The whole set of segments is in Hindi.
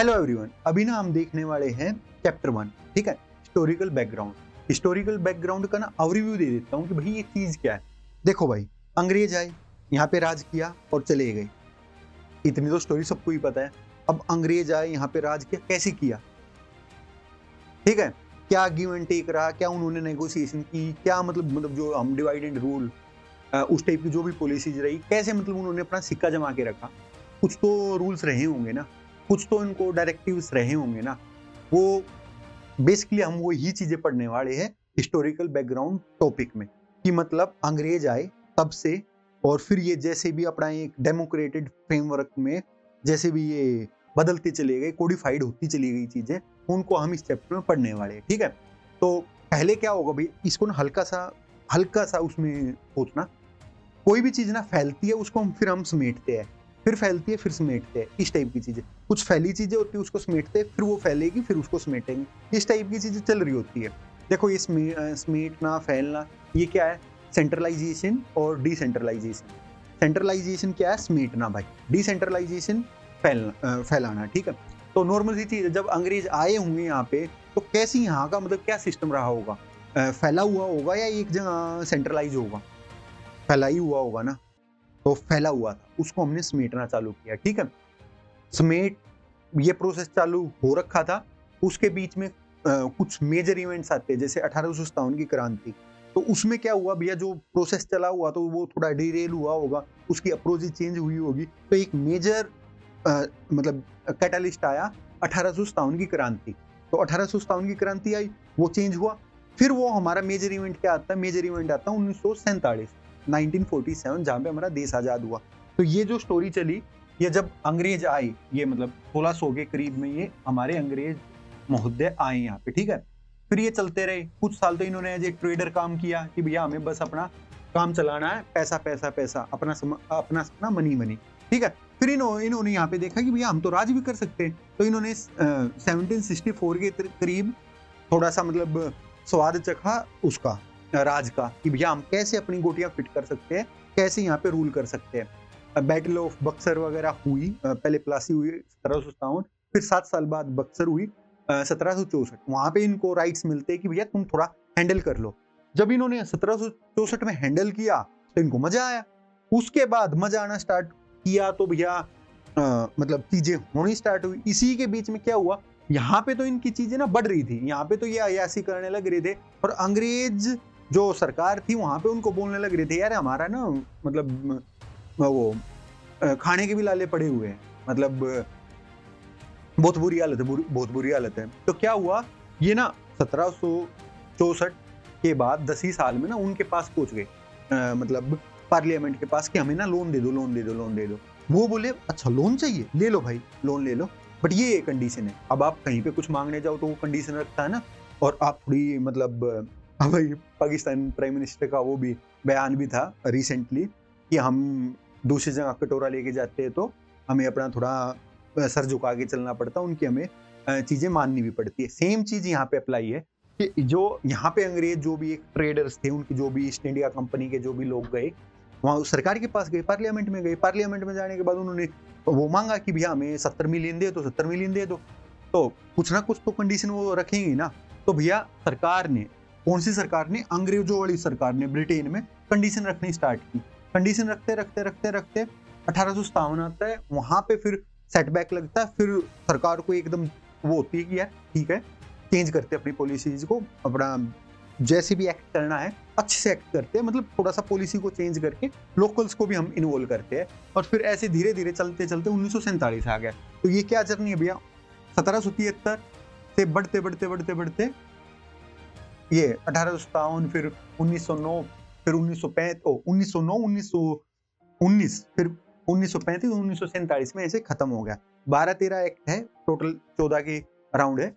हेलो एवरीवन, अभी ना हम देखने वाले हैं चैप्टर 1। ठीक है, हिस्टोरिकल बैकग्राउंड। हिस्टोरिकल बैकग्राउंड का ना ओवरव्यू दे देता हूँ कि भाई ये चीज क्या है। देखो भाई, अंग्रेज आए, यहाँ पे राज किया और चले गए। इतनी तो स्टोरी सबको ही पता है। अब अंग्रेज आए, यहाँ पे राज किया, कैसे किया, ठीक है, क्या गिव एंड टेक रहा, क्या उन्होंने नेगोशिएशन की, क्या मतलब जो हम डिवाइड एंड रूल उस टाइप की जो भी पॉलिसीज रही, कैसे मतलब उन्होंने अपना सिक्का जमा के रखा। कुछ तो रूल्स रहे होंगे ना, कुछ तो इनको डायरेक्टिव्स रहे होंगे ना। वो बेसिकली हम वो ही चीजें पढ़ने वाले हैं हिस्टोरिकल बैकग्राउंड टॉपिक में, कि मतलब अंग्रेज आए तब से और फिर ये जैसे भी अपना एक डेमोक्रेटेड फ्रेमवर्क में जैसे भी ये बदलते चले गए, कोडिफाइड होती चली गई चीजें, उनको हम इस चैप्टर में पढ़ने वाले हैं। ठीक है, तो पहले क्या होगा भाई, इसको ना हल्का सा उसमें सोचना। कोई भी चीज ना फैलती है, उसको फिर हम समेटते हैं, फिर फैलती है फिर समेटते हैं, इस टाइप की चीजें। कुछ फैली चीजें होती है, उसको समेटते हैं, फिर वो फैलेगी, फिर उसको समेटेंगे, इस टाइप की चीजें चल रही होती है। देखो ये समेटना, फैलना, ये क्या है, सेंट्रलाइजेशन और डिसेंट्रलाइजेशन। सेंट्रलाइजेशन क्या है, समेटना भाई, डिसेंट्रलाइजेशन फैलाना। ठीक है, तो नॉर्मल सी चीज है। जब अंग्रेज आए होंगे यहाँ पे, तो कैसी यहाँ का मतलब क्या सिस्टम रहा होगा, फैला हुआ होगा या एक जगह सेंट्रलाइज होगा, फैला ही हुआ होगा ना। तो फैला हुआ था, उसको हमने समेटना चालू किया। ठीक है, समेट ये प्रोसेस चालू हो रखा था। उसके बीच में कुछ मेजर इवेंट्स आते हैं, जैसे 1857 की क्रांति। तो उसमें क्या हुआ भैया, जो प्रोसेस चला हुआ तो वो थोड़ा डिरेल हुआ होगा, उसकी अप्रोच चेंज हुई होगी। तो एक मेजर मतलब कैटलिस्ट आया 1857 की क्रांति। तो 1857 की क्रांति आई, वो चेंज हुआ। फिर वो हमारा मेजर इवेंट क्या आता है, मेजर इवेंट आता है 1947 जहां पे हमारा देश आजाद हुआ। तो ये जो स्टोरी चली, ये जब अंग्रेज आए, ये मतलब 1600 के करीब में ये हमारे अंग्रेज महोदय आए यहाँ पे। ठीक है, फिर ये चलते रहे कुछ साल। तो इन्होंने एज ए ट्रेडर काम किया कि भैया हमें बस अपना काम चलाना है, पैसा पैसा पैसा, अपना मनी मनी। ठीक है, फिर इन्होंने यहाँ पे देखा कि भैया हम तो राज भी कर सकते हैं। तो इन्होंने 1764 के करीब थोड़ा सा मतलब स्वाद चखा उसका, राज का, कि भैया हम कैसे अपनी गोटियां फिट कर सकते हैं, कैसे यहाँ पे रूल कर सकते हैं। बैटल ऑफ बक्सर वगैरह हुई, पहले प्लासी हुई 1757, फिर 7 साल बाद बक्सर हुई 1764। वहां पे इनको राइट्स मिलते हैं कि भैया तुम थोड़ा हैंडल कर लो। जब इन्होंने 1764 में हैंडल किया तो इनको मजा आया। उसके बाद मजा आना स्टार्ट किया तो भैया मतलब चीजें होनी स्टार्ट हुई। इसी के बीच में क्या हुआ, यहाँ पे तो इनकी चीजें ना बढ़ रही थी, यहाँ पे तो ये अयासी करने लग रहे थे। और अंग्रेज जो सरकार थी वहां पे उनको बोलने लग रहे थे, यार हमारा ना मतलब वो खाने के भी लाले पड़े हुए हैं, मतलब बहुत बुरी हालत है, बहुत बुरी हालत है। तो क्या हुआ, ये ना 1764 के बाद 10 ही साल में ना उनके पास पहुंच गए, मतलब पार्लियामेंट के पास, कि हमें ना लोन दे दो, लोन दे दो, लोन दे दो। वो बोले अच्छा लोन चाहिए, ले लो भाई लोन ले लो, बट ये कंडीशन है। अब आप कहीं पे कुछ मांगने जाओ तो वो कंडीशन रखता है ना। और आप थोड़ी मतलब भाई पाकिस्तान प्राइम मिनिस्टर का वो भी बयान भी था रिसेंटली, कि हम दूसरी जगह कटोरा लेके जाते हैं तो हमें अपना थोड़ा सर झुका के चलना पड़ता है, उनकी हमें चीजें माननी भी पड़ती है। सेम चीज यहाँ पे अप्लाई है कि जो यहाँ पे अंग्रेज जो भी एक ट्रेडर्स थे, उनकी जो भी ईस्ट इंडिया कंपनी के जो भी लोग गए, वहां सरकार के पास गए, पार्लियामेंट में गए। पार्लियामेंट में जाने के बाद उन्होंने वो मांगा कि भैया हमें 70 मिलियन दे दो, 70 मिलियन दे दो। तो कुछ ना कुछ तो कंडीशन वो रखेंगे ना। तो भैया सरकार ने, कौन सी सरकार ने, अंग्रेजों वाली सरकार ने ब्रिटेन में कंडीशन रखनी स्टार्ट की। कंडीशन रखते रखते रखते रखते 1857 आता है, वहां पे फिर सेटबैक लगता है। फिर सरकार को एकदम वो होती है कि यार ठीक है, चेंज करते अपनी पॉलिसीज को, अपना जैसे भी एक्ट करना है अच्छे से एक्ट करते हैं, मतलब थोड़ा सा पॉलिसी को चेंज करके लोकल्स को भी हम इन्वॉल्व करते हैं। और फिर ऐसे धीरे धीरे चलते चलते 1947 आ गया। तो ये क्या जर्नी है भैया, 1773 से बढ़ते बढ़ते बढ़ते बढ़ते ये 1857, फिर 1909, फिर 1919, फिर 1935, 1947 में ऐसे खत्म हो गया। 12-13 एक्ट है टोटल, 14 के अराउंड है।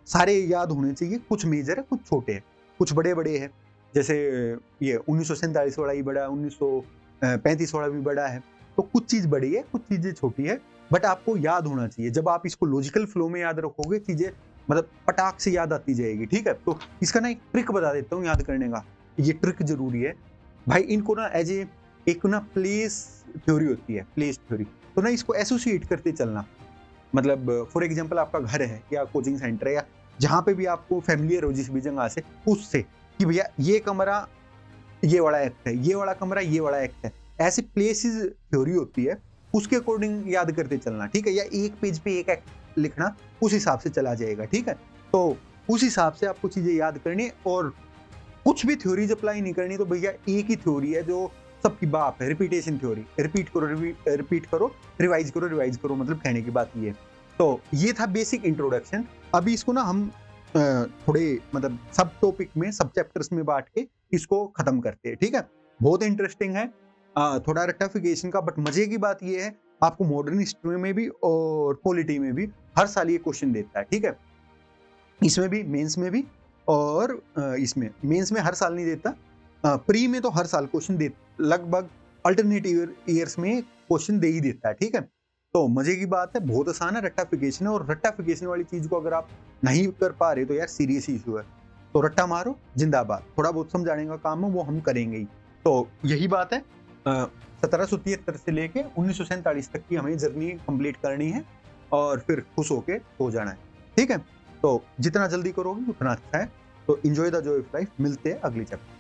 सारे याद होने चाहिए, कुछ मेजर है कुछ छोटे हैं, कुछ बड़े बड़े हैं। जैसे ये 1947 वाला ही बड़ा, 1935 वाला भी बड़ा है। तो कुछ चीज बड़ी है, कुछ चीजें छोटी है, बट आपको याद होना चाहिए। जब आप इसको लॉजिकल फ्लो में याद रखोगे, चीजें मतलब पटाख से याद आती जाएगी। ठीक है, तो इसका ना एक ट्रिक बता देता हूँ याद करने का, ये ट्रिक जरूरी है भाई। इनको ना एज ए एक ना प्लेस थ्योरी होती है, प्लेस थ्योरी। तो ना इसको एसोसिएट करते चलना, मतलब फॉर एग्जांपल आपका घर है या कोचिंग सेंटर है या जहाँ पे भी आपको फैमिलियर हो जिस भी जगह से, उससे कि भैया ये कमरा ये वाला एक्ट है, ये वाला कमरा ये वाला एक्ट है। ऐसी प्लेसेस थ्योरी होती है, उसके अकॉर्डिंग याद करते चलना, ठीक है? या एक पेज पे एक एक्ट लिखना, उस हिसाब से चला जाएगा, ठीक है? तो उस हिसाब से आपको चीजें याद करनी और कुछ भी थ्योरीज अप्लाई नहीं करनी। तो भैया एक ही थ्योरी है जो सबकी बाप है, रिपीटेशन थ्योरी। रिपीट करो, रिपीट करो, रिवाइज करो, रिवाइज करो, मतलब कहने की बात ये है। तो ये था बेसिक इंट्रोडक्शन। अभी इसको ना हम थोड़े मतलब सब टॉपिक में, सब चैप्टर्स में बांट के इसको खत्म करते हैं, ठीक है? बहुत इंटरेस्टिंग है, थोड़ा रेक्टिफिकेशन का, बट मजे की बात ये है आपको मॉडर्न हिस्ट्री में भी और पॉलिटी में भी हर साल ये क्वेश्चन देता है, ठीक है? इसमें भी, मेंस में भी, और इसमें मेंस में हर साल नहीं देता, प्री में तो हर साल क्वेश्चन दे, लगभग अल्टरनेटिव ईयर्स में क्वेश्चन दे ही देता है, ठीक है? तो मजे की बात है, बहुत आसान है, रट्टाफिकेशन है। और रट्टाफिकेशन वाली चीज को अगर आप नहीं कर पा रहे तो यार सीरियस इशू है। तो रट्टा मारो, जिंदाबाद। थोड़ा बहुत समझाने का काम है वो हम करेंगे ही। तो यही बात है, 1773 से लेके 1947 तक की हमें जर्नी कंप्लीट करनी है और फिर खुश होके हो जाना है, ठीक है? तो जितना जल्दी करोगे उतना अच्छा है। तो enjoy the Joy of life. मिलते हैं अगली चैप्टर।